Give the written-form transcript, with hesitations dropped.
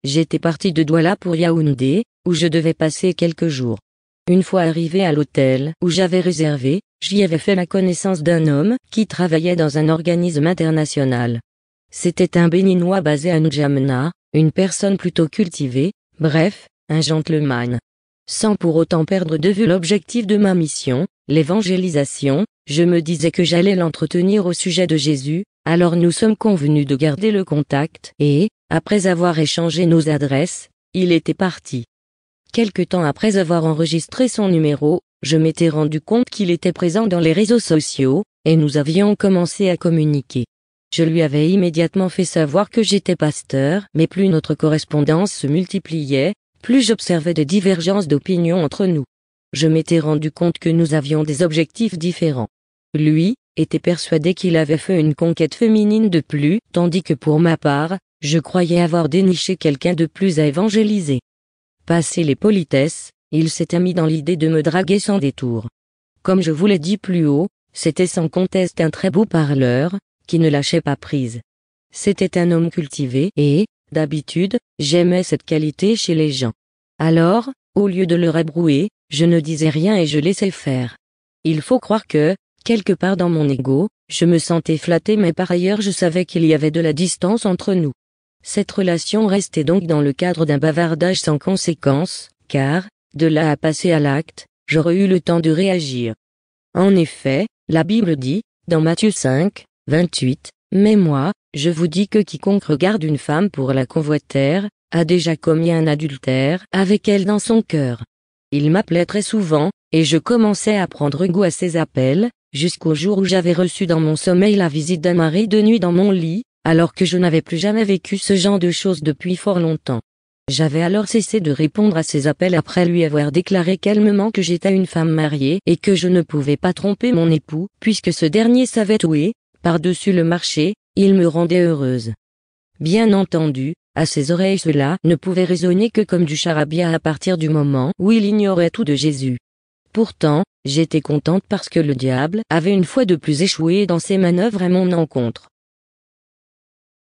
j'étais parti de Douala pour Yaoundé, où je devais passer quelques jours. Une fois arrivé à l'hôtel où j'avais réservé, j'y avais fait la connaissance d'un homme qui travaillait dans un organisme international. C'était un Béninois basé à N'Djamena, une personne plutôt cultivée, bref, un gentleman. Sans pour autant perdre de vue l'objectif de ma mission, l'évangélisation, je me disais que j'allais l'entretenir au sujet de Jésus, alors nous sommes convenus de garder le contact et, après avoir échangé nos adresses, il était parti. Quelque temps après avoir enregistré son numéro, je m'étais rendu compte qu'il était présent dans les réseaux sociaux, et nous avions commencé à communiquer. Je lui avais immédiatement fait savoir que j'étais pasteur, mais plus notre correspondance se multipliait, plus j'observais des divergences d'opinion entre nous. Je m'étais rendu compte que nous avions des objectifs différents. Lui, était persuadé qu'il avait fait une conquête féminine de plus, tandis que pour ma part, je croyais avoir déniché quelqu'un de plus à évangéliser. Passé les politesses, il s'était mis dans l'idée de me draguer sans détour. Comme je vous l'ai dit plus haut, c'était sans conteste un très beau parleur, qui ne lâchait pas prise. C'était un homme cultivé et, d'habitude, j'aimais cette qualité chez les gens. Alors, au lieu de le rabrouer, je ne disais rien et je laissais faire. Il faut croire que, quelque part dans mon ego, je me sentais flatté mais par ailleurs je savais qu'il y avait de la distance entre nous. Cette relation restait donc dans le cadre d'un bavardage sans conséquence, car, de là à passer à l'acte, j'aurais eu le temps de réagir. En effet, la Bible dit, dans Matthieu 5, 28, « Mais moi, je vous dis que quiconque regarde une femme pour la convoiter, a déjà commis un adultère avec elle dans son cœur. » Il m'appelait très souvent, et je commençais à prendre goût à ses appels, jusqu'au jour où j'avais reçu dans mon sommeil la visite d'un mari de nuit dans mon lit, alors que je n'avais plus jamais vécu ce genre de choses depuis fort longtemps. J'avais alors cessé de répondre à ses appels après lui avoir déclaré calmement que j'étais une femme mariée et que je ne pouvais pas tromper mon époux, puisque ce dernier savait où est, par-dessus le marché, il me rendait heureuse. Bien entendu, à ses oreilles cela ne pouvait résonner que comme du charabia à partir du moment où il ignorait tout de Jésus. Pourtant, j'étais contente parce que le diable avait une fois de plus échoué dans ses manœuvres à mon encontre.